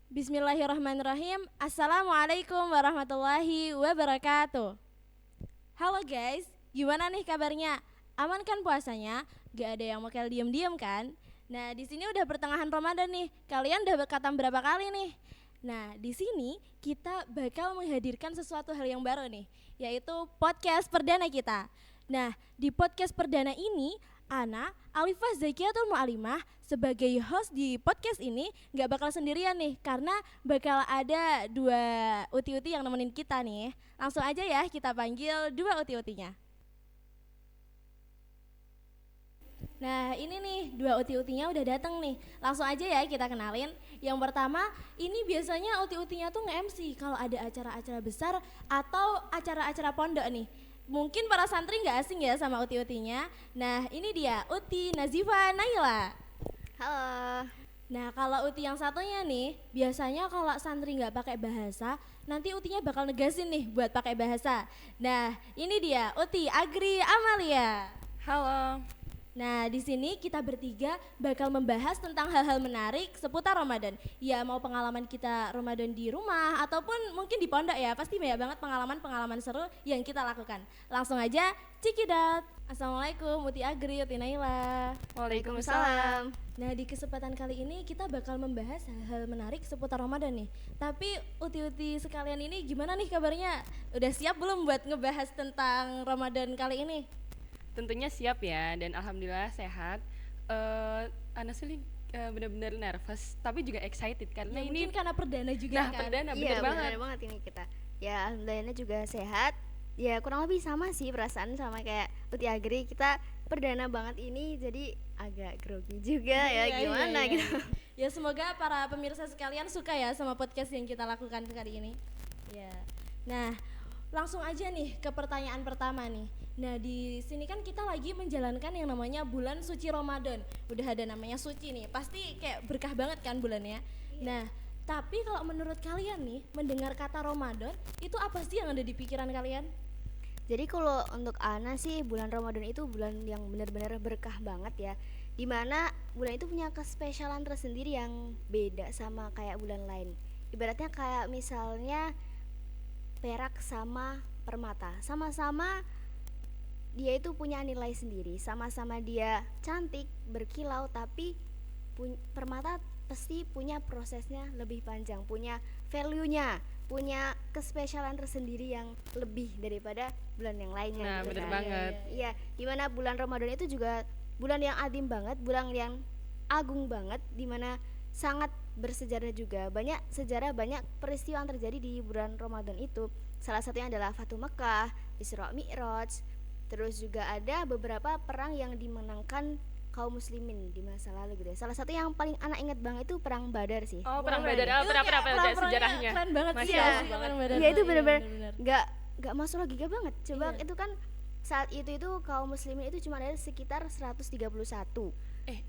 Bismillahirrahmanirrahim. Assalamualaikum warahmatullahi wabarakatuh. Halo guys, gimana nih kabarnya? Aman kan puasanya? Gak ada yang bakal diem-diem kan? Nah, di sini udah pertengahan Ramadan nih. Kalian udah berkatam berapa kali nih? Nah, di sini kita bakal menghadirkan sesuatu hal yang baru nih, yaitu podcast perdana kita. Nah, di podcast perdana ini, Ana, Alifah Zakiatul Mu'alimah sebagai host di podcast ini nggak bakal sendirian nih, karena bakal ada dua uti-uti yang nemenin kita nih. Langsung aja ya kita panggil dua uti-utinya. Nah ini nih dua uti-utinya udah dateng nih. Langsung aja ya kita kenalin. Yang pertama ini biasanya uti-utinya tuh nge-MC kalau ada acara-acara besar atau acara-acara pondok nih. Mungkin para santri nggak asing ya sama uti-utinya. Nah ini dia Uti Nazifa Naila. Halo. Nah kalau uti yang satunya nih, biasanya kalau santri nggak pakai bahasa, nanti utinya bakal negasin nih buat pakai bahasa. Nah ini dia Uti Agri Amalia. Halo. Nah, di sini kita bertiga bakal membahas tentang hal-hal menarik seputar Ramadan. Ya, mau pengalaman kita Ramadan di rumah ataupun mungkin di pondok ya. Pasti banyak banget pengalaman-pengalaman seru yang kita lakukan. Langsung aja, cikidot. Assalamualaikum, Uti Agri, Uti Naila. Waalaikumsalam. Nah, di kesempatan kali ini kita bakal membahas hal-hal menarik seputar Ramadan nih. Tapi uti-uti sekalian ini gimana nih kabarnya? Udah siap belum buat ngebahas tentang Ramadan kali ini? Tentunya siap ya, dan alhamdulillah sehat. Ana sih benar-benar nervous, tapi juga excited karena Ya, ini mungkin karena perdana juga kan. perdana Iya, bener banget. benar banget ini kita. Ya, alhamdulillahnya juga sehat. Ya, kurang lebih sama sih perasaan sama kayak Uti Agri. Kita perdana banget ini jadi agak grogi juga ya, Iya, gimana iya, gitu. iya. Ya semoga para pemirsa sekalian suka ya sama podcast yang kita lakukan kali ini. Ya. Nah, langsung aja nih ke pertanyaan pertama nih. Nah, di sini kan kita lagi menjalankan yang namanya bulan suci Ramadan. Udah ada namanya suci nih. Pasti kayak berkah banget kan bulannya. Nah, tapi kalau menurut kalian nih, mendengar kata Ramadan, itu apa sih yang ada di pikiran kalian? Jadi kalau untuk Ana sih bulan Ramadan itu bulan yang benar-benar berkah banget ya. Dimana bulan itu punya kespesialan tersendiri yang beda sama kayak bulan lain. Ibaratnya kayak misalnya perak sama permata. Sama-sama dia itu punya nilai sendiri, sama-sama dia cantik, berkilau, tapi permata pasti punya prosesnya lebih panjang, punya value-nya, punya kespesialan tersendiri yang lebih daripada bulan yang lainnya. Nah, gitu bener kan. banget. Iya, dimana bulan Ramadan itu juga bulan yang adim banget, bulan yang agung banget, dimana sangat bersejarah juga. Banyak sejarah, banyak peristiwa yang terjadi di bulan Ramadan itu. Salah satunya adalah Fatu Mekah, Isra Mi'raj. Terus juga ada beberapa perang yang dimenangkan kaum muslimin di masa lalu gitu ya. Salah satu yang paling anak ingat banget itu perang Badar sih. Oh, perang Wah, Badar. itu kayak Apa perang-perangnya sejarahnya? keren banget sih Masya ya, Allah sih, banget. perang Badar Iya, itu tuh, benar-benar bener-bener. nggak masuk logika banget. Coba Iya. itu kan saat itu kaum muslimin itu cuma ada sekitar 131.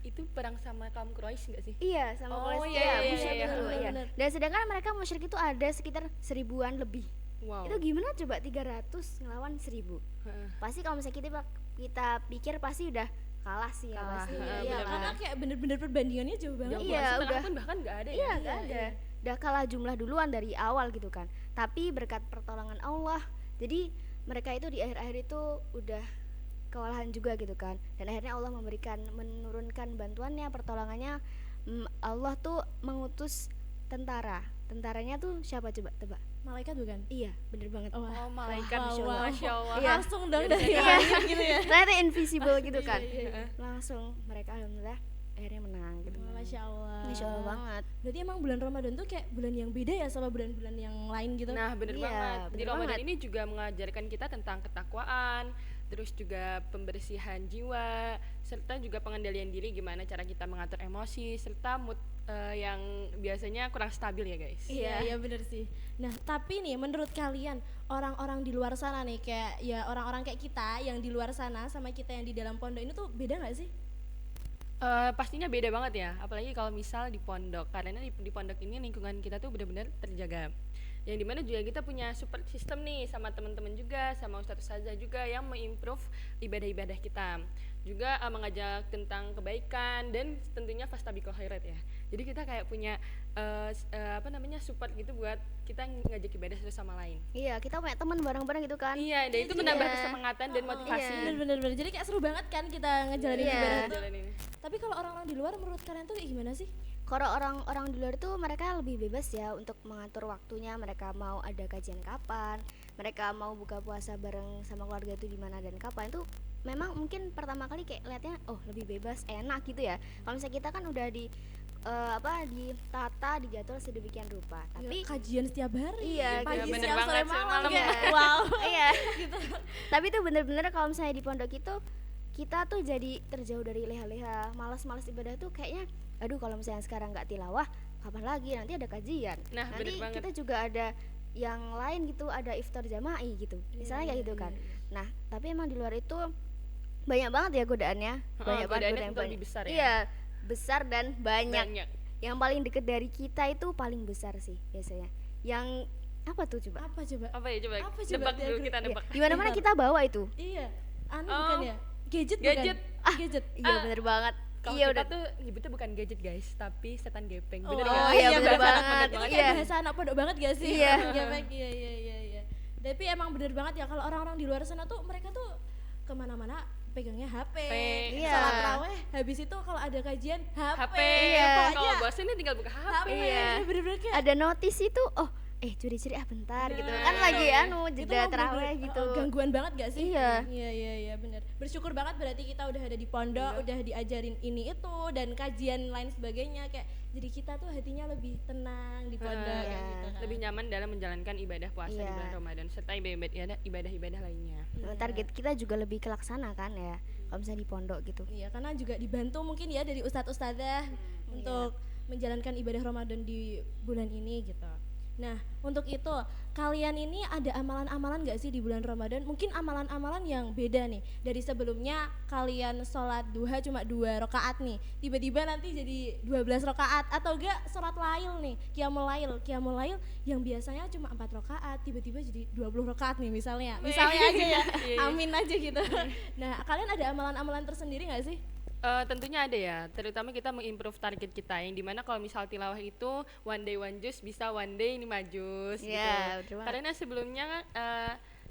Itu perang sama kaum Quraisy enggak sih? Iya, sama Oh, Quraisy. iya, Ya, iya, musyrik iya, itu, bener, iya. bener. Dan sedangkan mereka musyrik itu ada sekitar 1000-an lebih. Wow. Itu gimana coba 300 ngelawan 1000? Heeh. Pasti kalau misalnya kita pikir pasti udah kalah sih ya Kalah, pasti. heeh, Iya, bener-bener. karena kayak bener-bener perbandingannya jauh banget. Jauh Iya, banget, setengah udah. pun bahkan enggak ada ya. Iya, nggak Iya, ada. iya. Udah kalah jumlah duluan dari awal gitu kan. Tapi berkat pertolongan Allah, jadi mereka itu di akhir-akhir itu udah kewalahan juga gitu kan. Dan akhirnya Allah menurunkan bantuannya, pertolongannya. Allah tuh mengutus tentara. Tentaranya tuh siapa coba tebak? Malaikat bukan? Iya, bener banget. Oh, Oh, malaikat. wow, wow. Masya Allah. Iya. Langsung dong Iya, dari iya. langit gitu ya. Ternyata invisible gitu kan. Iya, iya, iya. Langsung mereka alhamdulillah akhirnya menang gitu. Masya Allah. Masya Allah banget. Berarti emang bulan Ramadan tuh kayak bulan yang beda ya sama bulan-bulan yang lain gitu. Nah, bener Iya, banget. Di bener Ramadan banget. ini juga mengajarkan kita tentang ketakwaan, terus juga pembersihan jiwa, serta juga pengendalian diri, gimana cara kita mengatur emosi, serta mood yang biasanya kurang stabil ya guys. Iya, iya bener sih. Nah, tapi nih menurut kalian orang-orang di luar sana nih kayak ya orang-orang kayak kita yang di luar sana sama kita yang di dalam pondok ini tuh beda nggak sih? Pastinya beda banget ya, apalagi kalau misal di pondok, karena di pondok ini lingkungan kita tuh benar-benar terjaga. yang dimana juga kita punya support system nih sama teman-teman juga, sama ustadz ustazah juga yang mengimprove ibadah-ibadah kita, juga mengajak tentang kebaikan dan tentunya fastabiqul khairat ya. Jadi kita kayak punya support gitu buat kita ngajak ibadah satu sama lain. Iya, kita punya teman bareng-bareng gitu kan. Iya, dan itu Iya. menambah kesemangatan dan motivasi. Iya. Bener. Jadi kayak seru banget kan kita ngejalanin Iya. ibadah tuh. Jalan ini. Tapi kalau orang-orang di luar menurut kalian tuh kayak gimana sih? Kalau orang-orang di luar tuh mereka lebih bebas ya untuk mengatur waktunya. Mereka mau ada kajian kapan, mereka mau buka puasa bareng sama keluarga itu di mana dan kapan. Itu memang mungkin pertama kali kayak lihatnya oh lebih bebas, enak gitu ya. Kalau misalnya kita kan udah ditata, dijadwal sedemikian rupa. Tapi Kajian setiap hari. Iya, pagi, iya, bener siang, banget, sore, sore, malam. malam. Kayak, Iya. wow. iya. Tapi itu bener-bener kalau misalnya di pondok itu kita tuh jadi terjauh dari leha-leha, malas-malas ibadah tuh kayaknya aduh kalau misalnya sekarang nggak tilawah kapan lagi, nanti ada kajian, Nah, nanti bener banget. kita juga ada yang lain gitu, ada iftar jama'i gitu misalnya kayak gitu kan. Nah tapi emang di luar itu banyak banget ya godaannya, banyak banget godaannya godaan tentu lebih besar ya. iya besar dan banyak. Banyak. Yang paling deket dari kita itu paling besar sih biasanya. Yang apa tuh coba? Apa coba? Apa ya coba? Apa coba, Nebak dulu Tiago? kita nebak. Di mana-mana Bentar. kita bawa itu. Iya. Anu Oh. bukan ya? Gadget Gadget. bukan? Gadget. Iya bener banget. Kalau Iya kita udah. tuh nyebutnya bukan gadget guys, tapi setan gepeng. Oh, Bener oh, nggak? iya, iya, bener bener banget. Itu banget. kayak Iya. bahasa anak pondok banget gak sih? Iya. Gepeng, iya. Tapi emang bener banget ya kalau orang-orang di luar sana tuh mereka tuh kemana-mana pegangnya HP. Iya. Salat raweh, habis itu kalau ada kajian HP. HP. Iya. Kalau bosan ini tinggal buka HP. Iya. Bener-bener kayak Ada notis itu, oh curi-curi bentar gitu Nah, kan lagi iya. itu jeda bener-bener, terawih gitu. gangguan banget gak sih? Iya. Iya bener. Bersyukur banget berarti kita udah ada di pondok, udah diajarin ini itu dan kajian lain sebagainya kayak jadi kita tuh hatinya lebih tenang di pondok Iya. kayak gitu kan. Lebih nyaman dalam menjalankan ibadah puasa di Iya. bulan Ramadan serta ibadah-ibadah lainnya. Iya. Target kita juga lebih kelaksana kan ya kalau misalnya di pondok gitu. Iya, karena juga dibantu mungkin ya dari ustadz-ustadzah untuk menjalankan ibadah Ramadan di bulan ini gitu. Nah, untuk itu kalian ini ada amalan-amalan gak sih di bulan Ramadan? Mungkin amalan-amalan yang beda nih. Dari sebelumnya kalian sholat duha cuma 2 rakaat nih. Tiba-tiba nanti jadi 12 rakaat atau enggak sholat lail nih, qiyamul lail yang biasanya cuma 4 rakaat tiba-tiba jadi 20 rakaat nih misalnya. Misalnya aja ya. Iya. Amin aja gitu. Nah, kalian ada amalan-amalan tersendiri gak sih? Tentunya ada ya, terutama kita mengimprove target kita yang dimana kalau misal tilawah itu one day one juz bisa one day 5 juz Iya, gitu. betul banget. Karena sebelumnya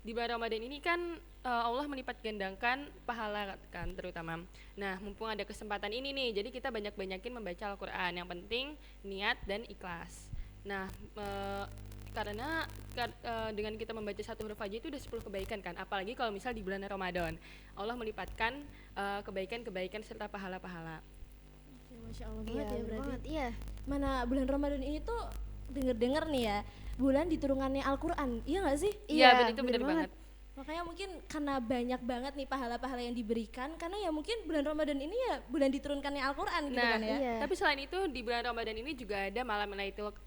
di bulan Ramadan ini kan Allah melipat gandakan pahala kan terutama. Nah mumpung ada kesempatan ini nih, jadi kita banyak-banyakin membaca Al-Quran. Yang penting niat dan ikhlas. Nah karena dengan kita membaca satu huruf aja itu udah 10 kebaikan kan, apalagi kalau misal di bulan Ramadan Allah melipatkan kebaikan-kebaikan serta pahala-pahala. Ya, Masya Allah Iya, banget ya bener berarti. banget, iya. Mana bulan Ramadan ini tuh denger-denger nih ya, bulan diturunkannya Al-Quran, iya gak sih? Iya, itu bener bener banget. Makanya mungkin karena banyak banget nih pahala-pahala yang diberikan, karena ya mungkin bulan Ramadan ini ya bulan diturunkannya Al-Quran gitu Nah, kan ya. Iya. tapi selain itu di bulan Ramadan ini juga ada malam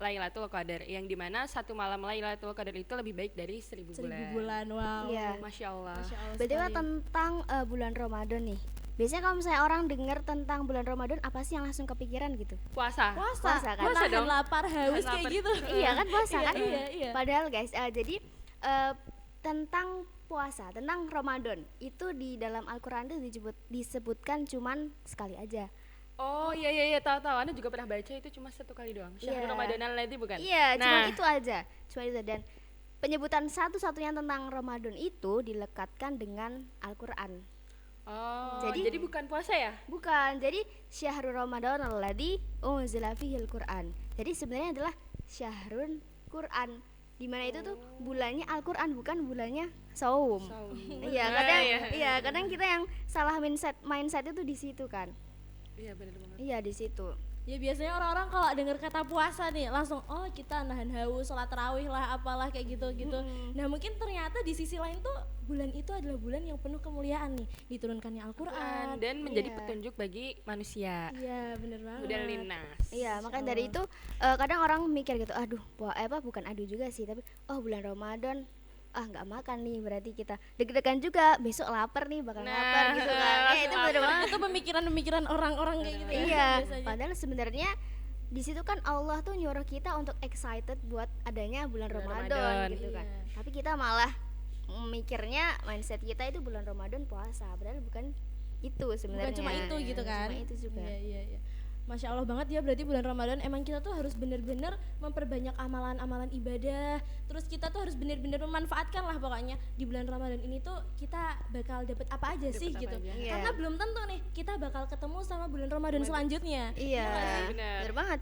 Lailatul Qadar, yang dimana satu malam Lailatul Qadar itu lebih baik dari 1000 bulan. 1000 bulan, wow. Iya. Masya Allah. Masya Allah Berarti sekali. tentang bulan Ramadan nih. Biasanya kalau misalnya orang dengar tentang bulan Ramadan apa sih yang langsung kepikiran gitu? Puasa. Puasa kan? Puasa Menahan dong. lapar, haus Menahan kayak lapar. gitu. Iya kan puasa Iya, kan? iya. Padahal guys, jadi tentang puasa, tentang Ramadan itu di dalam Al-Quran itu disebutkan cuman sekali aja. Oh iya tahu. Anda juga pernah baca itu cuma 1 kali doang. Syahrul Iya. Ramadan al-Ladzi bukan? Iya, Nah, cuma itu aja. Cuma itu, dan penyebutan satu-satunya tentang Ramadan itu dilekatkan dengan Al-Quran. Oh, Jadi- jadi bukan puasa ya? Bukan, jadi syahrul Ramadan alladzi unzila fihil Qur'an. Jadi sebenarnya adalah syahrul Quran. Di mana itu tuh bulannya Al-Quran, bukan bulannya saum. Saum. Iya, Ah, kadang iya. iya, kadang kita yang salah mindset itu di situ kan. Iya benar banget. Iya, di situ. Ya biasanya orang-orang kalau dengar kata puasa nih langsung oh kita nahan haus, sholat tarawih lah apalah kayak gitu-gitu. Nah mungkin ternyata di sisi lain tuh bulan itu adalah bulan yang penuh kemuliaan nih, diturunkannya Al-Quran. Dan menjadi Iya. petunjuk bagi manusia. Iya bener banget. Udah linnas. Iya, Masya makanya dari itu kadang orang mikir gitu, aduh, bukan aduh juga sih, tapi bulan Ramadan nggak makan nih, berarti kita deg-degan juga besok lapar nih, bakal Nah, lapar gitu kan. langsung Itu bener lapar. banget. Itu pemikiran-pemikiran orang-orang kayak gitu ya Iya, biasanya. padahal sebenarnya di situ kan Allah tuh nyuruh kita untuk excited buat adanya bulan Bulan Ramadan Ramadan. gitu kan. Iya. Tapi kita malah mikirnya mindset kita itu bulan Ramadan puasa, padahal bukan itu sebenarnya. Bukan cuma itu gitu kan. Cuma itu juga. Iya. Masya Allah banget ya, berarti bulan Ramadan emang kita tuh harus bener-bener memperbanyak amalan-amalan ibadah. Terus kita tuh harus bener-bener memanfaatkan lah pokoknya di bulan Ramadan ini tuh kita bakal dapet apa aja sih Dapet apa gitu. aja. Iya. Karena belum tentu nih kita bakal ketemu sama bulan Ramadan selanjutnya. Iya, Benar. bener banget.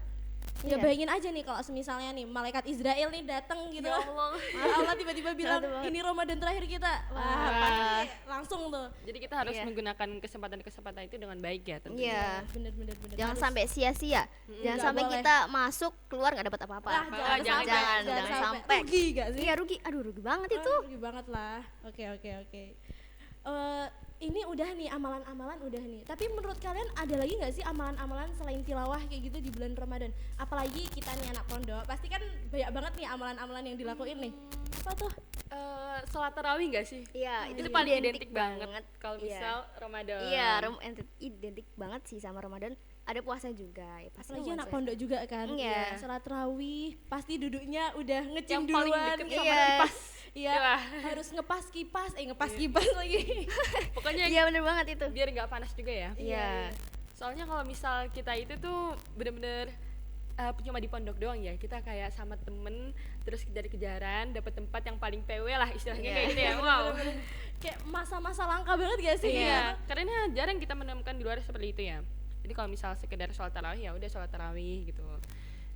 Ya Iya. bayangin aja nih kalau misalnya nih malaikat Israel nih datang gitu. Ya Allah. Allah tiba-tiba bilang Aduh banget. ini Ramadan terakhir kita. Wah, Wah. pasti langsung tuh. Jadi kita harus Iya. menggunakan kesempatan-kesempatan itu dengan baik ya tentunya. Iya. Bener. Jangan Harus. sampai sia-sia. Jangan Nggak sampai boleh. kita masuk keluar nggak dapat apa-apa. Lah, jangan jangan sampai. Rugi gak sih? Iya rugi, aduh rugi banget itu. Rugi banget lah. Oke. Ini udah nih amalan-amalan udah nih. Tapi menurut kalian ada lagi nggak sih amalan-amalan selain tilawah kayak gitu di bulan Ramadan? Apalagi kita nih anak pondok, pasti kan banyak banget nih amalan-amalan yang dilakuin nih. Apa tuh? Sholat tarawih nggak sih? Iya, Itu paling identik banget kalau Iya. misal Ramadan. Iya, identik banget sih sama Ramadan. Ada puasa juga, ya pasti Apalagi anak puasa. pondok juga kan. Iya. Sholat tarawih, pasti duduknya udah ngecim Yang paling duluan. deket sama Iya. kipas. Iya, Iya. harus ngepas kipas lagi. Pokoknya Iya bener banget itu. biar nggak panas juga ya. Iya. Soalnya kalau misal kita itu tuh bener-bener cuma di pondok doang ya, kita kayak sama temen terus dari kejaran dapat tempat yang paling PW lah istilahnya Iya. kayak gitu ya. Wow. Kayak masa-masa langka banget gak sih? Iya, karena jarang kita menemukan di luar seperti itu ya. Jadi kalau misal sekedar sholat tarawih ya udah sholat tarawih gitu.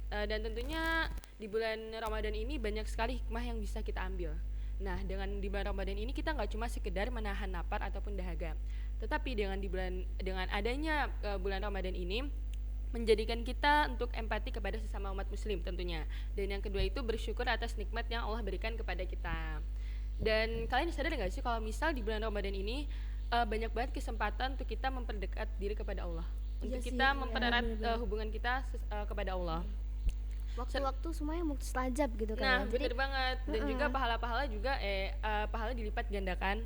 Dan tentunya di bulan Ramadan ini banyak sekali hikmah yang bisa kita ambil. Nah, dengan di bulan Ramadan ini kita nggak cuma sekedar menahan lapar ataupun dahaga, tetapi dengan adanya bulan Ramadan ini menjadikan kita untuk empati kepada sesama umat muslim tentunya. Dan yang kedua itu bersyukur atas nikmat yang Allah berikan kepada kita. Dan kalian sadar nggak sih kalau misal di bulan Ramadan ini banyak banget kesempatan untuk kita memperdekat diri kepada Allah, Iya untuk sih, kita iya, mempererat bener-bener. hubungan kita kepada Allah. Waktu-waktu semuanya mustajab gitu Nah, kan. Jadi bener banget. Dan juga pahala-pahala juga pahala dilipat gandakan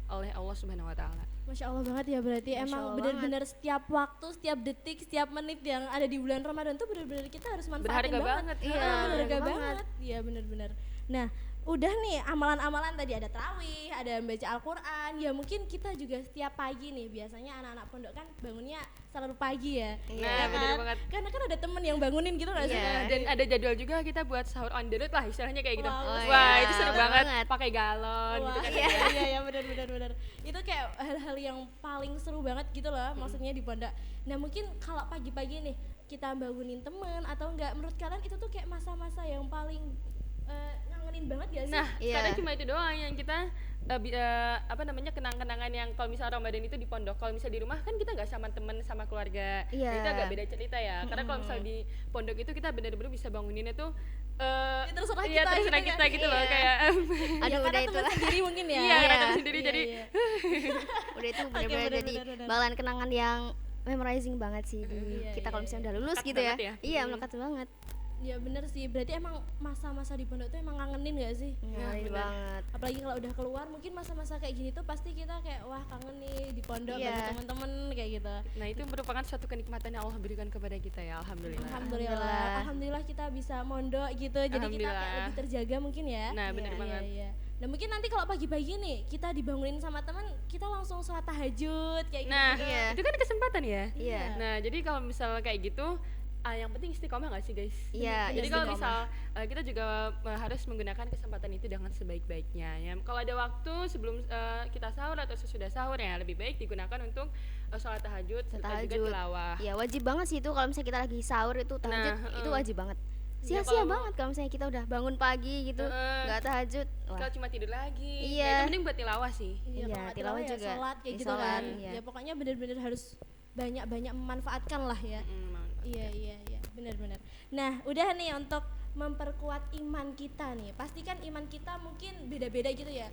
oleh Allah Subhanahu wa taala. Masya Allah banget ya, berarti Masya emang Allah benar-benar setiap waktu, setiap detik, setiap menit yang ada di bulan Ramadan tuh benar-benar kita harus manfaatin Berharga banget. Iya, berharga berharga banget. Iya benar-benar. Nah, udah nih amalan-amalan tadi ada tarawih, ada baca Al-Quran. Ya mungkin kita juga setiap pagi nih, biasanya anak-anak pondok kan bangunnya selalu pagi ya. Iya. Nah, Ya bener kan? banget. Karena kan ada temen yang bangunin gitu nggak sih? Iya. Dan ada jadwal juga kita buat sahur on the road lah istilahnya kayak gitu. Wow. Oh, Wah, iya, itu seru bener banget. banget. Pakai galon gitu Wah, kan. iya benar. Itu kayak hal-hal yang paling seru banget gitu loh, maksudnya di pondok. Nah mungkin kalau pagi-pagi nih kita bangunin teman atau enggak, menurut kalian itu tuh kayak masa-masa yang paling ngangenin banget gak sih? Nah, Iya. kadang cuma itu doang yang kita kenang-kenangan yang kalau misalnya Ramadan itu di pondok. Kalau misalnya di rumah kan kita nggak sama temen sama keluarga. Iya. Nah, itu agak beda cerita ya. Karena kalau misalnya di pondok itu kita benar-benar bisa banguninnya tuh Ya, terserah iya, kita terserah gitu kita kan. gitu loh Iya. kayak Aduh, karena udah teman itulah. sendiri mungkin ya. iya, karena temen Iya, sendiri jadi iya. udah itu Oke, benar-benar bener, jadi bener. bakalan kenangan yang memorizing banget sih di Iya, kita kalau iya, misalnya udah lulus Melekat gitu ya. banget ya. Iya, melekat banget. Ya bener sih, berarti emang masa-masa di pondok tuh emang ngangenin gak sih? Ngeri bener. banget. Apalagi kalau udah keluar, mungkin masa-masa kayak gini tuh pasti kita kayak wah kangen nih di pondok Iya. sama temen-temen kayak gitu. Nah, itu merupakan suatu kenikmatan yang Allah berikan kepada kita ya, alhamdulillah. Alhamdulillah, alhamdulillah kita bisa mondok gitu, jadi kita kayak Alhamdulillah. lebih terjaga mungkin ya. Nah, bener Iya, banget. Iya. Nah mungkin nanti kalau pagi-pagi nih kita dibangunin sama teman, kita langsung sholat tahajud kayak Nah, gitu. Iya. itu kan kesempatan ya. Iya. Nah, jadi kalau misalnya kayak gitu, yang penting istiqomah nggak sih guys? Iya, Jadi kalau istiqomah. misal kita juga harus menggunakan kesempatan itu dengan sebaik-baiknya. Ya, kalau ada waktu sebelum kita sahur atau sesudah sahur ya lebih baik digunakan untuk sholat tahajud serta juga Tahajud. tilawah. Iya, wajib banget sih itu kalau misalnya kita lagi sahur itu tahajud Nah, itu wajib banget. Ya, Sia-sia kalau mau- banget kalau misalnya kita udah bangun pagi gitu nggak tahajud. Wah, Kalau cuma tidur lagi, Iya. ya itu mending buat tilawah sih. Iya, Iya, kalau nggak tilawah tilawah ya juga. sholat kayak Ya, gitu sholat, kan. iya. Ya pokoknya bener-bener harus banyak-banyak memanfaatkan lah ya. Iya, benar-benar. Nah, udah nih untuk memperkuat iman kita nih. Pastikan iman kita mungkin beda-beda gitu ya.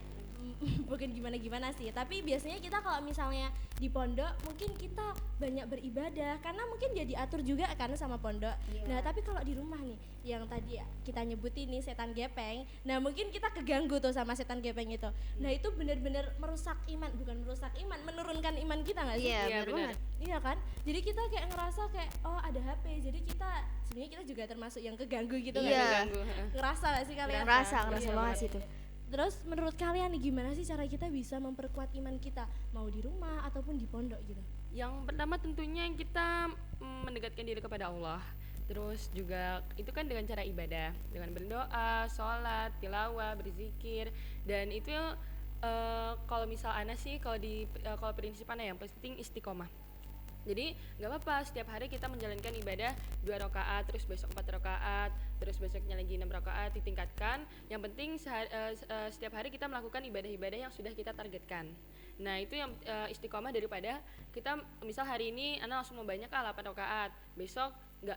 bukan gimana-gimana sih, tapi biasanya kita kalau misalnya di pondok mungkin kita banyak beribadah karena mungkin dia diatur juga kan sama pondok. Nah tapi kalau di rumah nih yang tadi kita nyebutin nih setan gepeng, nah mungkin kita keganggu tuh sama setan gepeng itu. Nah itu benar-benar merusak iman, bukan merusak iman, menurunkan iman kita nggak sih? Iya, Iya, bener benar. banget. Iya kan, jadi kita kayak ngerasa kayak oh ada HP, jadi kita sebenarnya kita juga termasuk yang keganggu gitu nggak Iya. sih? Ganggu, heeh. Ngerasa gak sih kalian? Ngerasa Iya, banget iya, sih itu. iya. Terus menurut kalian nih gimana sih cara kita bisa memperkuat iman kita, mau di rumah ataupun di pondok gitu? Yang pertama tentunya kita mendekatkan diri kepada Allah. Terus juga itu kan dengan cara ibadah, dengan berdoa, sholat, tilawah, berzikir, dan itu kalau misal ana sih kalau prinsip ana yang penting istiqomah. Jadi nggak apa-apa setiap hari kita menjalankan ibadah 2 rakaat, terus besok 4 rakaat, terus besoknya lagi 6 rakaat, ditingkatkan. Yang penting setiap hari kita melakukan ibadah-ibadah yang sudah kita targetkan. Nah itu yang istiqomah daripada kita misal hari ini ana langsung mau banyak 8 rakaat, besok nggak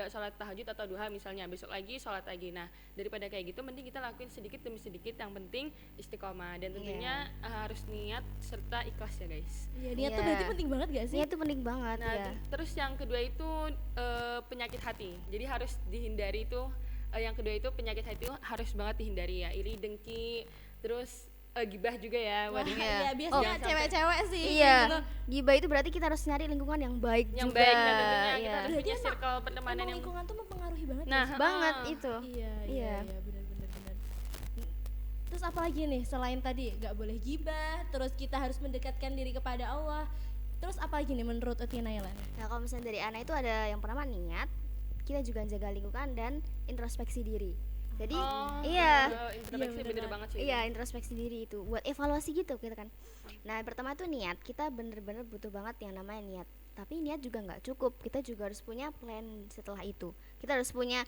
sholat tahajud atau duha misalnya, besok lagi sholat lagi. Nah daripada kayak gitu mending kita lakuin sedikit demi sedikit, yang penting istiqomah dan tentunya harus niat serta ikhlas ya guys. Iya, niat tuh Iya. berarti penting banget gak sih? Niat itu penting banget Nah ya. terus yang kedua itu penyakit hati, jadi harus dihindari itu. Yang kedua itu penyakit hati itu harus banget dihindari ya, iri, dengki, terus gibah juga ya. Wah, Waduh. iya, biasanya Jangan sampai- cewek-cewek sih Iya, gitu. gibah itu berarti kita harus nyari lingkungan yang baik Yang juga. baik, nah tentunya kita Iya. harus Berarti punya emang- circle pertemanan Emang yang lingkungan tuh mempengaruhi banget Nah, ya sih? banget Ah. itu. Iya, iya, Iya. iya, benar-benar. Terus apa lagi nih selain tadi nggak boleh gibah, terus kita harus mendekatkan diri kepada Allah. Terus apa lagi nih menurut Uti Nailan? Nah, kalau misalnya dari Ana itu ada yang pertama niat, kita juga jaga lingkungan dan introspeksi diri. Jadi iya. Introspeksi Iya, bener bener banget sih. Iya, introspeksi diri itu buat evaluasi gitu kita kan. Nah, yang pertama tuh niat, kita bener-bener butuh banget yang namanya niat. Tapi niat juga nggak cukup, kita juga harus punya plan setelah itu. Kita harus punya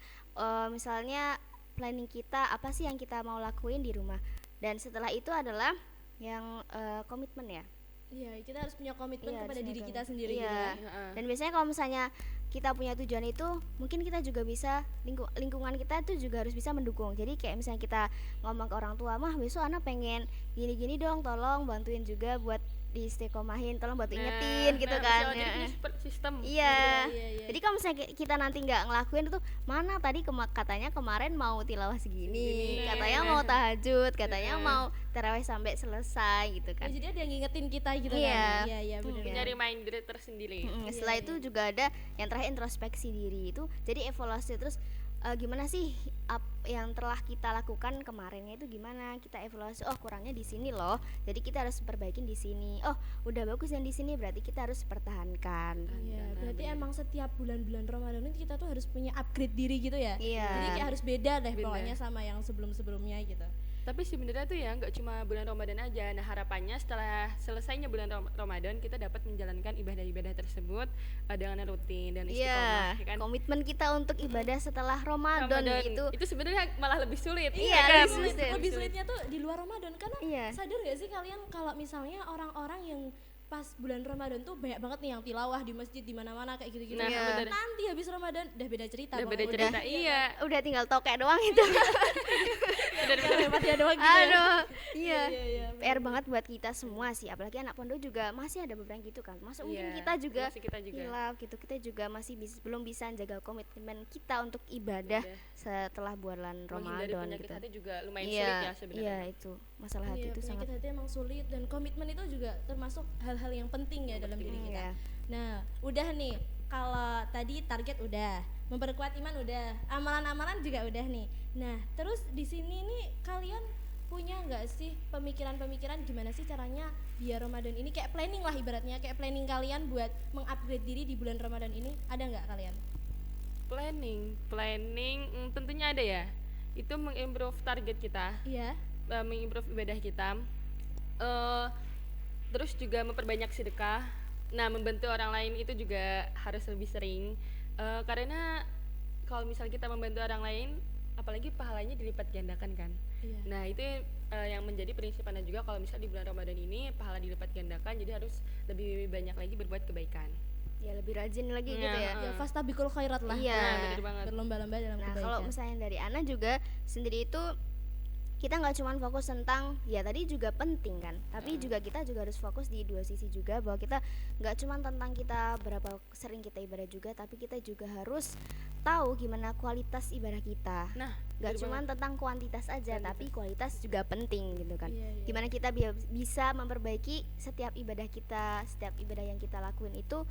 misalnya planning kita apa sih yang kita mau lakuin di rumah. Dan setelah itu adalah yang komitmen ya. Iya, kita harus punya komitmen Iya, kepada harus diri punya kita komitmen. sendiri Iya. gitu ya. Heeh. Dan biasanya kalau misalnya kita punya tujuan itu, mungkin kita juga bisa lingkungan kita tuh juga harus bisa mendukung. Jadi kayak misalnya kita ngomong ke orang tua, mah besok anak pengen gini-gini dong, tolong bantuin juga buat diistiqomahin, tolong bantu ingetin gitu kan. Jadi Ya. punya support system. Iya. Iya. Jadi kalau misalnya kita nanti nggak ngelakuin itu, mana tadi katanya kemarin mau tilawah segini, Segini. katanya mau tahajud, katanya mau tarawih sampai selesai gitu Ya, kan. jadi ada yang ngingetin kita gitu Iya. kan. Iya, benar. Iya. Punya reminder tersendiri. Setelah itu juga ada yang terakhir introspeksi diri itu, jadi evaluasi terus gimana sih yang telah kita lakukan kemarinnya itu gimana, kita evaluasi, oh kurangnya di sini loh, jadi kita harus perbaikin di sini, oh udah bagus yang di sini berarti kita harus pertahankan. Iya, berarti emang setiap bulan-bulan Ramadan itu kita tuh harus punya upgrade diri gitu ya. Iya. Jadi kayak harus beda deh Beda. pokoknya sama yang sebelum-sebelumnya gitu. Tapi sebenarnya tuh ya nggak cuma bulan Ramadan aja. Nah harapannya setelah selesainya bulan Ramadan kita dapat menjalankan ibadah-ibadah tersebut dengan rutin dan istiqomah, Iya, ya kan? komitmen kita untuk ibadah setelah Ramadan itu sebenarnya malah lebih sulit. Iya, ya kan? lebih sulit. Lebih sulitnya tuh di luar Ramadan karena Iya. sadar gak sih kalian kalau misalnya orang-orang yang pas bulan Ramadan tuh banyak banget nih yang tilawah di masjid di mana-mana kayak gitu-gitu. Nah, Iya. bener. Nanti habis Ramadan udah beda cerita. Udah pokoknya. beda cerita. Iya. udah tinggal tokek doang itu. Udah lewatnya doang gitu. ya. Aduh, iya. Iya. PR banget buat kita semua sih, apalagi anak pondok juga masih ada beberapa yang gitu kan. Masa mungkin Iya, kita juga masih kita juga. hilaf gitu, kita juga masih belum bisa jaga komitmen kita untuk ibadah setelah bulan Menghindari Ramadan penyakit gitu. hati juga lumayan Iya, sulit ya sebenarnya. iya itu masalah hati Iya, itu penyakit sangat. hati emang sulit dan komitmen itu juga termasuk hal-hal yang penting ya dalam diri kita. Iya. Nah, udah nih. Kalau tadi target udah, memperkuat iman udah, amalan-amalan juga udah nih. Nah, terus di sini nih kalian punya nggak sih pemikiran-pemikiran gimana sih caranya biar Ramadan ini kayak planning lah ibaratnya, kayak planning kalian buat mengupgrade diri di bulan Ramadan ini, ada nggak kalian? Planning tentunya ada ya. Itu mengimprove target kita, Iya. mengimprove ibadah kita. Terus juga memperbanyak sedekah. Nah, membantu orang lain itu juga harus lebih sering. Karena kalau misalnya kita membantu orang lain, apalagi pahalanya dilipat gandakan kan. Iya. Nah, itu yang menjadi prinsip Anda juga kalau misalnya di bulan Ramadan ini pahala dilipat gandakan, jadi harus lebih banyak lagi berbuat kebaikan. Ya lebih rajin lagi Nah, gitu ya. Ya fastabikul khairat lah. Iya. Nah, bener banget. Berlomba-lomba dalam Nah, kebaikan. kalau misalnya dari Ana juga sendiri itu kita nggak cuma fokus tentang ya tadi juga penting kan, tapi juga kita juga harus fokus di dua sisi juga, bahwa kita nggak cuma tentang kita berapa sering kita ibadah juga, tapi kita juga harus tahu gimana kualitas ibadah kita. Nah, Nggak bener cuma banget. tentang kuantitas aja, tapi kualitas juga penting gitu kan. Iya, iya. Gimana kita bisa memperbaiki setiap ibadah kita, setiap ibadah yang kita lakuin itu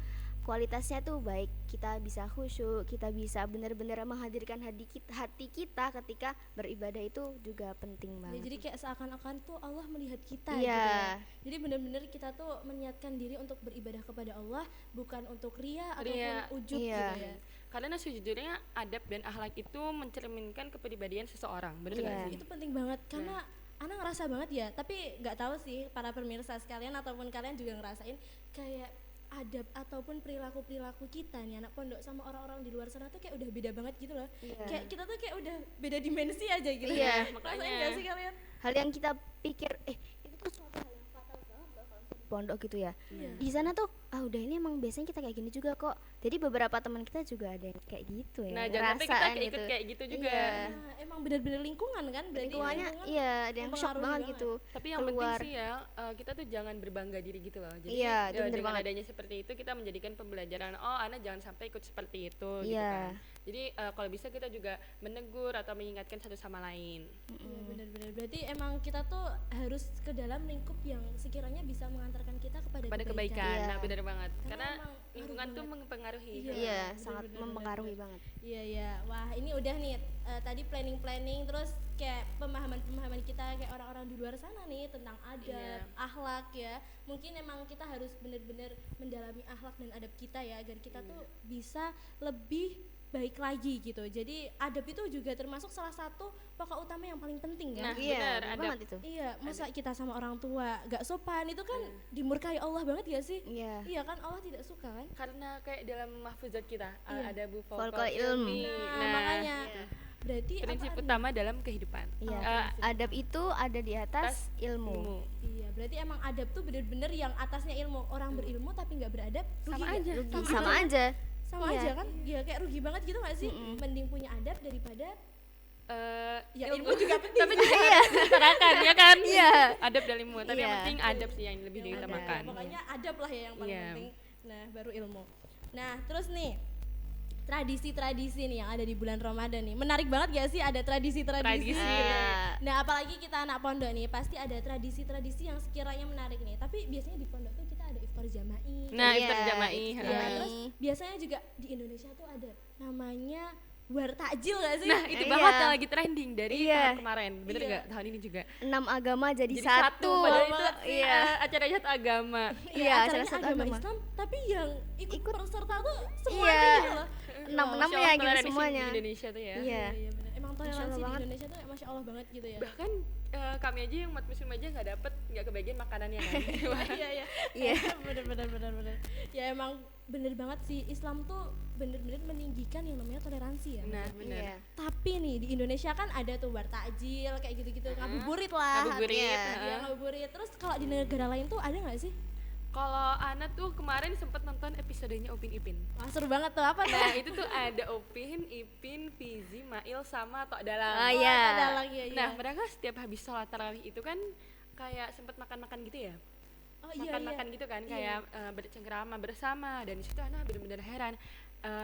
kualitasnya tuh baik, kita bisa khusyuk, kita bisa benar-benar menghadirkan hati kita ketika beribadah, itu juga penting Ya, banget. jadi kayak seakan-akan tuh Allah melihat kita Iya. gitu ya. Jadi benar-benar kita tuh menyiapkan diri untuk beribadah kepada Allah, bukan untuk ria ataupun Ria. ujub Iya. gitu ya. Karena sejujurnya adab dan akhlak itu mencerminkan kepribadian seseorang, bener Iya. nggak sih? Itu penting banget karena Ana ngerasa banget ya, tapi nggak tahu sih para pemirsa sekalian ataupun kalian juga ngerasain kayak adab ataupun perilaku kita nih anak pondok sama orang-orang di luar sana tuh kayak udah beda banget gitu loh. Iya. Kayak kita tuh kayak udah beda dimensi aja gitu. Iya, Rasain makanya. nggak sih kalian? Hal yang kita pikir itu tuh suatu hal yang fatal banget loh kalau misalnya di pondok gitu ya. Iya. Di sana tuh udah ini emang biasanya kita kayak gini juga kok. Jadi beberapa teman kita juga ada yang kayak gitu ya. Nah, jangan sampai kita ngerasain kayak ikut gitu. kayak gitu juga. Iya. Nah, emang benar-benar lingkungan kan berarti Lingkungannya lingkungan iya ada yang shock mempengaruhi banget banget. gitu. Tapi yang keluar. penting sih ya, kita tuh jangan berbangga diri gitu loh. Jadi Iya, itu bener dengan banget. adanya seperti itu kita menjadikan pembelajaran. Oh, Ana jangan sampai ikut seperti itu gitu Iya. kan. Jadi kalau bisa kita juga menegur atau mengingatkan satu sama lain. Iya benar-benar. Berarti emang kita tuh harus ke dalam lingkup yang sekiranya bisa mengantarkan kita kepada Pada kebaikan. Iya. Nah, benar banget. Karena emang lingkungan ngaruh tuh banget. mempengaruhi. Iya. Iya, bener, sangat bener, mempengaruhi bener. banget. Iya ya. Wah, ini udah nih tadi planning terus kayak pemahaman kita kayak orang-orang di luar sana nih tentang adab, Iya. akhlak ya. Mungkin emang kita harus benar-benar mendalami akhlak dan adab kita ya agar kita tuh bisa lebih baik lagi gitu. Jadi adab itu juga termasuk salah satu pokok utama yang paling penting Nah, kan. Iya, benar, bener adab. banget itu. Iya, masa kita sama orang tua gak sopan itu kan dimurkai Allah banget gak sih? Iya. Iya kan Allah tidak suka kan? Karena kayak dalam mahfuzat kita Iya. ada bu Fawqal ilmi. Nah, makanya berarti prinsip apa utama dalam kehidupan. Iya. Eh, Adab itu ada di atas ilmu. ilmu. Iya, berarti emang adab tuh bener-bener yang atasnya ilmu. Orang berilmu tapi nggak beradab rugi Sama nggak? aja. Rugi sama aja. Sama Iya. aja kan? Ya kayak rugi banget gitu gak sih? Mending punya adab daripada ya ilmu juga penting. Tapi juga harus diutarakan ya kan? Iya. Adab dan ilmu. Tapi yang Iya. penting adab sih yang lebih Yang diutamakan. adab. Pokoknya adab lah ya yang paling Iya. penting. Nah, baru ilmu. Nah, terus nih tradisi-tradisi nih yang ada di bulan Ramadan nih. Menarik banget gak sih ada tradisi-tradisi? Tradisi. Nah, apalagi kita anak pondok nih, pasti ada tradisi-tradisi yang sekiranya menarik nih. Tapi biasanya di pondok tuh kita ada iftar jama'i. Nah, Iya, iftar jama'i. iftar Ya, jama'i. terus biasanya juga di Indonesia tuh ada namanya war takjil gak sih? Nah, itu Iya. banget yang lagi trending dari Iya. tahun kemarin. Bener Iya. nggak? Tahun ini juga. 6 agama jadi, Jadi satu. padahal itu Iya. acara satu agama. Iya, acaranya acara satu agama agama. Islam, tapi yang ikut peserta tuh Iya. semuanya gitu loh. Enam-enam Masya ya Allah, gitu toleransi semuanya. di Indonesia tuh ya. Iya. Iya bener. Emang Masya toleransi Allah di banget. Indonesia tuh masya Allah banget gitu ya. Bahkan kami aja yang umat muslim aja nggak kebagian makanannya kan. Iya iya. Iya. Bener. Ya emang bener banget sih Islam tuh bener-bener meninggikan yang namanya toleransi ya. Nah, bener. Iya. Tapi nih di Indonesia kan ada tuh war takjil kayak gitu-gitu, ngabuburit lah. Ngabuburit, Iya, ngabuburit. Terus kalau di negara lain tuh ada nggak sih? Kalau Ana tuh kemarin sempat nonton episodenya Upin Ipin. Wah, seru banget tuh apa tuh? Nah, itu tuh ada Upin, Ipin, Fizi, Mail sama Tok Dalang. Oh iya. Dalang, iya, iya. Nah, mereka setiap habis sholat tarawih itu kan kayak sempat makan-makan gitu ya. Oh iya Makan-makan gitu kan, kayak bercengkrama bersama, dan di situ Ana benar-benar heran.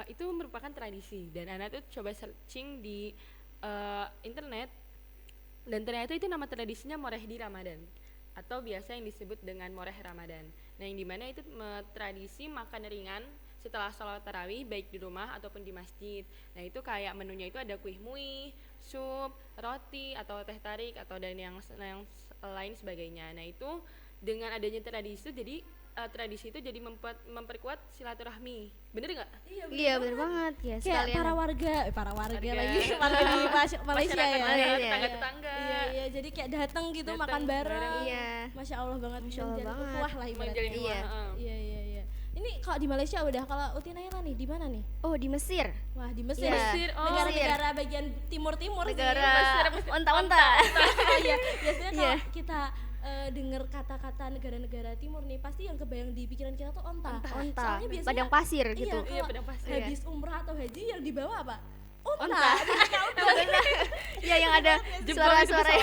Itu merupakan tradisi, dan Ana tuh coba searching di internet, dan ternyata itu nama tradisinya Moreh di Ramadan, atau biasa yang disebut dengan Moreh Ramadan. Nah, yang dimana itu tradisi makan ringan setelah sholat tarawih baik di rumah ataupun di masjid. Nah, itu kayak menunya itu ada kuih muih, sup, roti atau teh tarik atau dan yang lain sebagainya. Nah, itu dengan adanya tradisi jadi tradisi itu jadi memperkuat silaturahmi. Bener nggak? Iya bener banget ya Kayak sekalian. para warga Warga. lagi warga di Malaysia ya. Masyarakat Iya. tetangga-tetangga. Iya, jadi kayak datang gitu Datang makan bareng. bareng. Iya. Masya Allah banget, Masya Allah menjalin banget. ukhuwah lah ibaratnya. Menjalin Iya. ukhuwah, Iya. Ini kalau di Malaysia udah, kalau Uti Naila nih di mana nih? Oh di Mesir. Wah, di Mesir. Iya. Mesir, oh. Negara-negara bagian timur-timur sih. Negara onta-onta. Oh iya, biasanya kalau Iya. kita dengar kata-kata negara-negara timur nih, pasti yang kebayang di pikiran kita tuh onta. Onta. Soalnya biasanya Padang pasir gitu. Iya, Iya, kalau padang pasir. habis umrah atau haji yang dibawa apa? Unta. Onta. Ya yang ada Jempol itu suara-suara.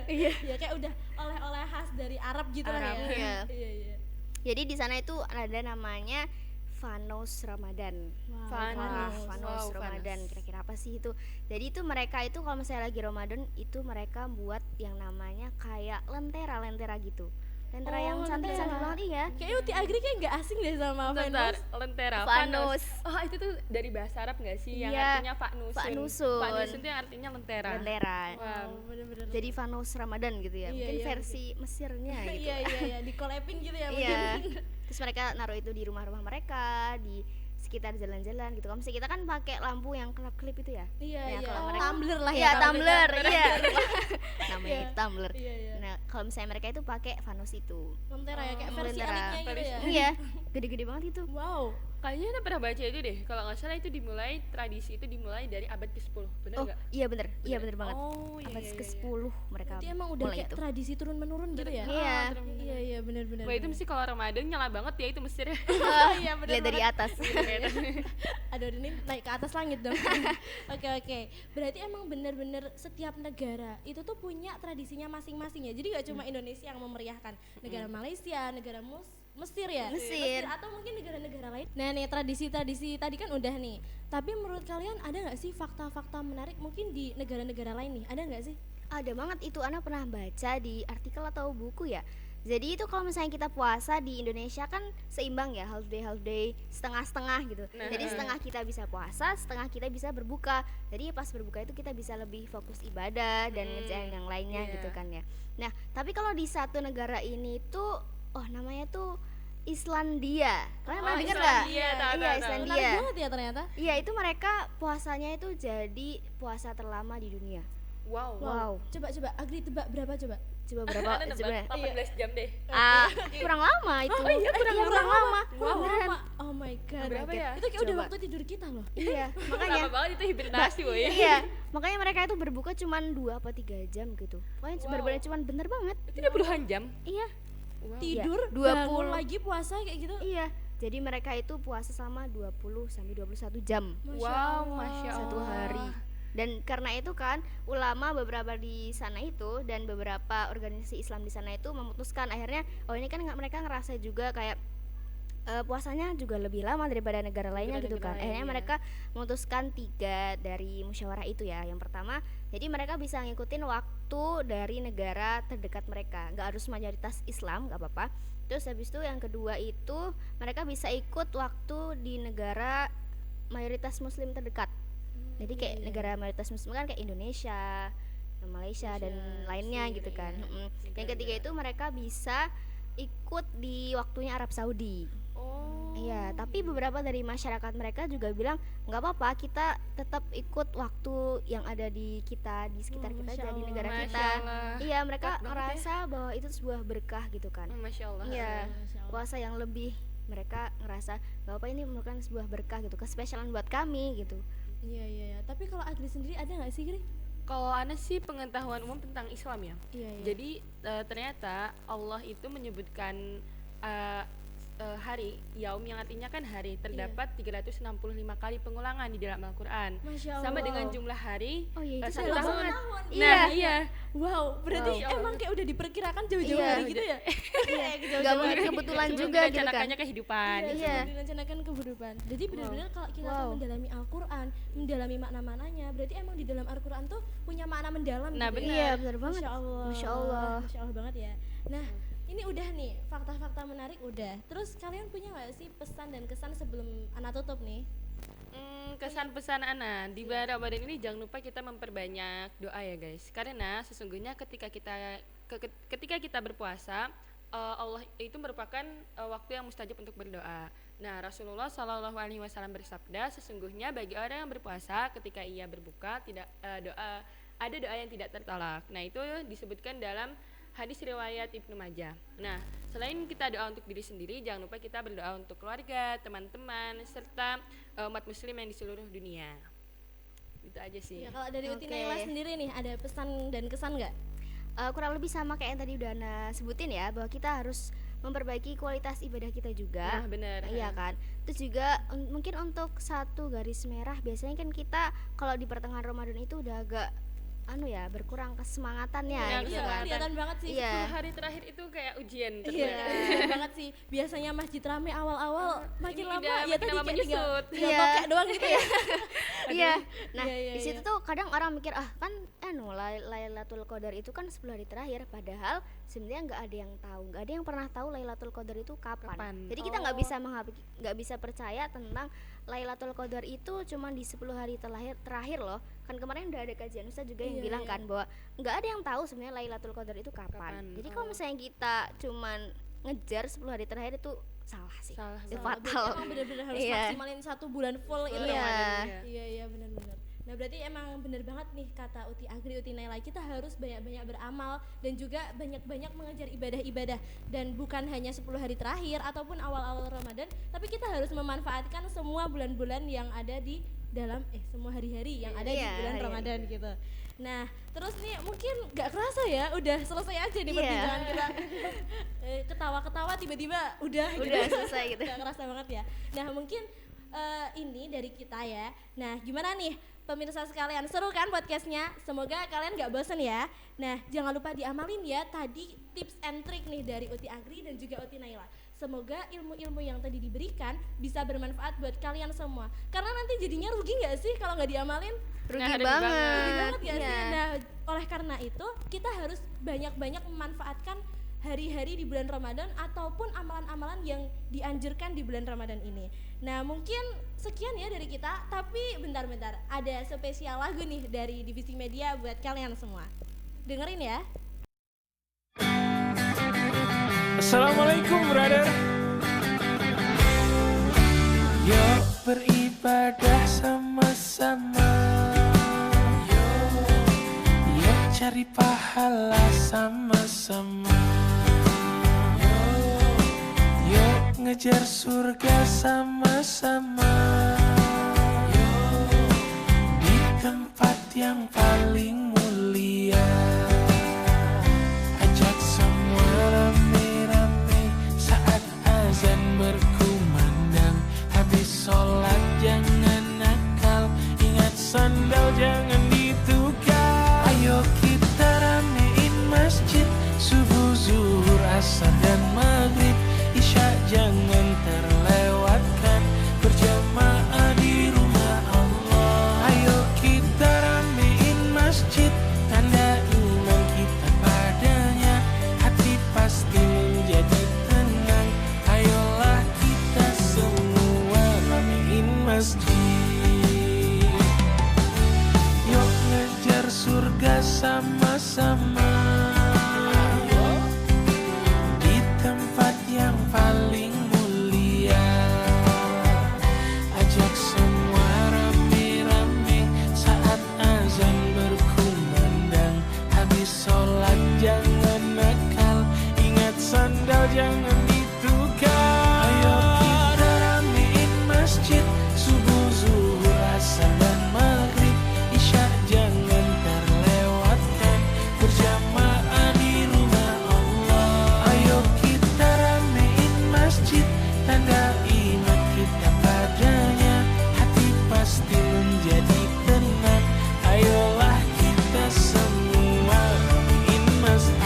Iya. Ya kayak udah oleh-oleh khas dari Arab gitu lah Arab, ya. iya. Iya. Jadi di sana itu ada namanya Fanos Ramadan. Wow, Fanos. Fanos Wow, Ramadan. Fanos. Kira-kira apa sih itu? Jadi itu mereka itu kalau misalnya lagi Ramadan itu mereka buat yang namanya kayak lentera gitu. Lentera yang Oh, cantik-cantik lentera. banget, iya. Kayaknya Uti Agri kayak nggak asing deh sama Bentar, Venus. lentera, Fanus. Oh itu tuh dari bahasa Arab nggak sih? Yang Iya, artinya faknusun. faknusun. Faknusun itu yang artinya lentera. Lentera. Wow. Bener-bener. Jadi Fanos Ramadan gitu ya. Iya, Mungkin iya, versi Mesirnya gitu. Iya, di collabing gitu ya Iya. mungkin. Terus mereka naruh itu di rumah-rumah mereka, di sekitar jalan-jalan gitu. Kalau misalnya kita kan pakai lampu yang kelap-kelip itu ya. Iya, Ya, iya. kalau Oh, mereka- tumbler lah Iya, ya. tumbler, iya. Namanya Iya. itu tumbler. Iya, iya. Nah, kalau misalnya mereka itu pakai Fanos itu. Lentera ya kayak versi Lentera. adiknya gitu ya. Iya, gede-gede banget itu. Wow. Kayaknya Ana pernah baca itu deh. Kalau nggak salah itu tradisi itu dimulai dari abad ke-10. Benar Oh, nggak? iya bener. Iya bener banget. Oh, iya, Abad iya, iya. ke-10 mereka Berarti emang udah mulai kayak itu. tradisi turun menurun gitu ya? Iya. Iya, benar-benar. Wah itu mesti kalau Ramadan nyala banget ya itu Mesir. Iya, benar. Lihat dari atas. Aduh, ini naik ke atas langit dong. Oke. Berarti emang bener-bener setiap negara itu tuh punya tradisinya masing-masing ya. Jadi gak cuma Indonesia yang memeriahkan. Negara Malaysia, negara Mesir ya? Mesir. Atau mungkin negara-negara lain. Nah nih tradisi-tradisi tadi kan udah nih. Tapi menurut kalian ada gak sih fakta-fakta menarik mungkin di negara-negara lain nih? Ada gak sih? Ada banget itu, Ana pernah baca di artikel atau buku ya. Jadi itu kalau misalnya kita puasa di Indonesia kan seimbang ya, half day, setengah-setengah gitu. Nah. Jadi setengah kita bisa puasa, setengah kita bisa berbuka. Jadi pas berbuka itu kita bisa lebih fokus ibadah dan ngerjain yang lainnya iya. gitu kan ya. Nah, tapi kalau di satu negara ini tuh, namanya tuh Islandia. Kalian pernah dengar nggak? Islandia, tahu, Iya, tahu, tahu. Islandia. Menarik banget ya ternyata. Iya, itu mereka puasanya itu jadi puasa terlama di dunia. Wow. Coba Agri tebak berapa coba? Coba berapa? Ana Coba. tebak 18 jam deh. Kurang lama itu. Kurang lama. Wow, Beneran. lama. Oh my god. Berapa ya? Itu kayak udah Coba. waktu tidur kita loh. Iya, Lama makanya. banget itu hibernasi woy. Iya, makanya mereka itu berbuka cuman 2 apa 3 jam gitu. Pokoknya Wow. bener-bener cuman bener banget. Itu udah puluhan jam. Iya, Wow. Tidur, Iya, bangun 20. lagi puasa kayak gitu. iya. Jadi mereka itu puasa sama 20 sampai 21 jam Wow, Masya Allah. satu hari. Dan karena itu kan ulama beberapa di sana itu dan beberapa organisasi Islam di sana itu memutuskan akhirnya ini kan mereka ngerasa juga kayak puasanya juga lebih lama daripada negara lainnya Daripada gitu kan. negara Akhirnya lain, mereka memutuskan 3 dari musyawarah itu ya. Yang pertama, jadi mereka bisa ngikutin waktu dari negara terdekat mereka. Nggak harus mayoritas Islam, nggak apa-apa. Terus habis itu yang kedua itu mereka bisa ikut waktu di negara mayoritas Muslim terdekat. Jadi kayak negara mayoritas Muslim kan kayak Indonesia, Malaysia dan lainnya Mesir, gitu kan. iya. Yang ketiga itu mereka bisa ikut di waktunya Arab Saudi. Oh. Iya, tapi beberapa dari masyarakat mereka juga bilang nggak apa-apa, kita tetap ikut waktu yang ada di kita di sekitar Oh, kita Masya jadi Allah. negara Masya kita. Allah. Iya, mereka Kuat banget ya. ngerasa bahwa itu sebuah berkah gitu kan. Masya Allah. Iya, Masya Allah. puasa yang lebih mereka ngerasa nggak apa ini merupakan sebuah berkah gitu, kespesialan buat kami gitu. Iya. Tapi kalau Agri sendiri ada nggak sih, Gri? Kalau Ana sih pengetahuan umum tentang Islam ya. Iya. Jadi ternyata Allah itu menyebutkan hari yaum yang artinya kan hari terdapat 365 kali pengulangan di dalam Al-Qur'an. Masya Allah. Sama dengan jumlah hari Oh iya, itu satu dalam tahun. tahun. Nah, iya. Wow, berarti Wow. emang kayak udah diperkirakan jauh-jauh Iya, hari gitu ya? Iya, Nggak mungkin kebetulan Sebelum juga gitu kan. direncanakannya kehidupan. Iya, Iya. sebelum direncanakan kehidupan. Jadi benar-benar kalau kita tuh Wow. mendalami Al-Qur'an, mendalami makna-maknanya, berarti emang di dalam Al-Qur'an tuh punya makna mendalam Nah, gitu benar. ya. Iya, benar banget. Masya Allah. Masya Allah. Masya Allah banget ya. Nah, ini udah nih, fakta-fakta menarik udah. Terus kalian punya nggak sih pesan dan kesan sebelum Ana tutup nih? Kesan pesan Ana di bulan Ramadan ini jangan lupa kita memperbanyak doa ya guys. Karena sesungguhnya ketika kita berpuasa, Allah itu merupakan waktu yang mustajab untuk berdoa. Nah, Rasulullah Shallallahu Alaihi Wasallam bersabda, sesungguhnya bagi orang yang berpuasa ketika ia berbuka tidak ada doa yang tidak tertolak. Nah, itu disebutkan dalam hadis riwayat Ibnu Majah. Nah, selain kita doa untuk diri sendiri, jangan lupa kita berdoa untuk keluarga, teman-teman, serta umat muslim yang di seluruh dunia. Itu aja sih. Ya, kalau dari Uti Oke. Naila sendiri nih, ada pesan dan kesan nggak? Kurang lebih sama kayak yang tadi udah Ana sebutin ya, bahwa kita harus memperbaiki kualitas ibadah kita juga. Nah, benar. Iya kan. Terus juga mungkin untuk satu garis merah, biasanya kan kita kalau di pertengahan Ramadan itu udah agak berkurang kesemangatannya Ya, gitu Iya, kan. kelihatan banget sih. Iya. 10 hari terakhir itu kayak ujian Iya, terberat. kelihatan banget sih. Biasanya masjid rame awal-awal, makin Ini lama udah ya makin tadi lama kayak tinggal menyusut. Iya. tokek doang gitu ya. Iya. Nah, Iya, iya, di situ iya. tuh kadang orang mikir kan Lailatul Qadar itu kan 10 hari terakhir, padahal sebenarnya nggak ada yang tahu, nggak ada yang pernah tahu Lailatul Qadar itu kapan. Kapan? Jadi kita nggak bisa percaya tentang Lailatul Qadar itu cuma di 10 hari terakhir loh. Kan kemarin udah ada kajian Ustaz juga yang Iya, bilang iya. kan bahwa nggak ada yang tahu sebenarnya Lailatul Qadar itu kapan. Kapan? Jadi kalau misalnya kita cuman ngejar 10 hari terakhir itu salah sih. Salah, Itu salah. fatal. Emang bener-bener harus Iya. maksimalin 1 bulan full itu Iya. ya. Iya, benar-benar. Nah, berarti emang bener banget nih kata Uti Agri, Uti Naila, kita harus banyak-banyak beramal dan juga banyak-banyak mengejar ibadah-ibadah, dan bukan hanya 10 hari terakhir ataupun awal-awal Ramadan, tapi kita harus memanfaatkan semua bulan-bulan yang ada di dalam semua hari-hari yang ada di Iya, bulan hari-hari. Ramadan gitu. Nah, terus nih mungkin gak kerasa ya udah selesai aja nih Iya. perbincangan kita. Ketawa-ketawa tiba-tiba udah selesai gitu. Gak kerasa banget ya. Nah, mungkin ini dari kita ya. Nah, gimana nih pemirsa sekalian, seru kan podcastnya? Semoga kalian gak bosen ya. Nah, jangan lupa diamalin ya tadi tips and trick nih dari Uti Agri dan juga Uti Naila. Semoga ilmu-ilmu yang tadi diberikan bisa bermanfaat buat kalian semua. Karena nanti jadinya rugi gak sih kalau gak diamalin? Rugi Nah, rugi banget. Rugi banget ya Iya. sih. Nah, oleh karena itu kita harus banyak-banyak memanfaatkan hari-hari di bulan Ramadan ataupun amalan-amalan yang dianjurkan di bulan Ramadan ini. Nah, mungkin sekian ya dari kita, tapi bentar-bentar, ada spesial lagu nih dari Divisi Media buat kalian semua. Dengerin ya. Assalamualaikum brother. Yuk beribadah sama-sama. Yuk cari pahala sama-sama. Yuk ngejar surga sama-sama. Di tempat yang paling mulia. Ajak semua rame-rame saat azan berkumandang. Habis sholat jangan nakal, ingat sandal jangan ditukar. Ayo kita ramein masjid, subuh, zuhur, asar dan maghrib. Isya jangan terlewatkan, berjamaah di rumah Allah. Ayo kita ramein masjid, tanda iman kita padanya. Hati pasti menjadi tenang. Ayolah kita semua ramein masjid. Yuk ngejar surga sama-sama. Di tempat yang paling mulia. Ajak semua rame-rame saat azan berkumandang. Habis sholat jangan nakal, ingat sandal jangan ditukar. Ayo kita ramein masjid, subuh, zuhur, asar dan maghrib. Isya jangan terlewatkan, berjamaah di rumah Allah. Ayo kita ramein masjid, tanda iman kita padanya. Hati pasti menjadi tenang. Ayolah kita semua ramein masjid.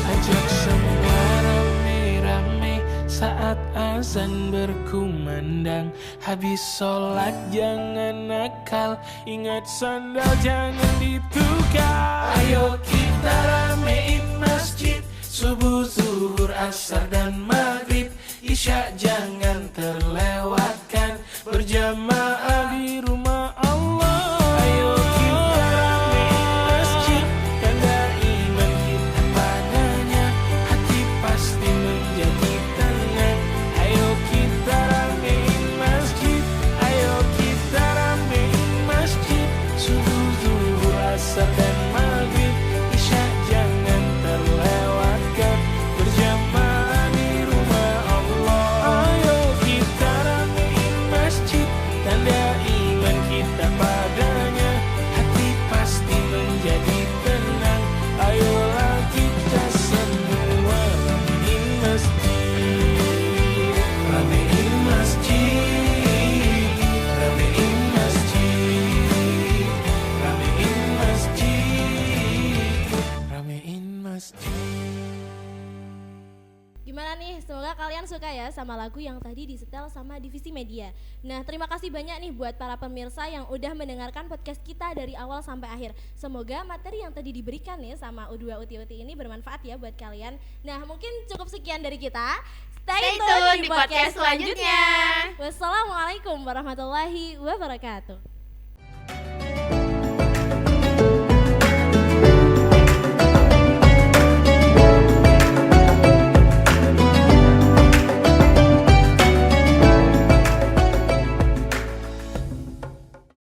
Ajak semua rame-rame saat azan berkumandang. Habis sholat jangan nakal, ingat sandal jangan ditukar. Ayo kita ramein masjid, subuh, zuhur, asar dan maghrib. Isya jangan terlewatkan, berjamaah di rumah Allah. Ayo kita ramein masjid, tanda iman kita padanya. Hati pasti menjadi tenang. Ayo kita ramein masjid, ayo kita ramein masjid, gimana nih? Semoga kalian suka ya sama lagu yang tadi disetel sama Divisi Media. Nah, terima kasih banyak nih buat para pemirsa yang udah mendengarkan podcast kita dari awal sampai akhir. Semoga materi yang tadi diberikan nih sama U2 Uti-Uti ini bermanfaat ya buat kalian. Nah, mungkin cukup sekian dari kita. Stay tune di podcast selanjutnya. Wassalamualaikum warahmatullahi wabarakatuh.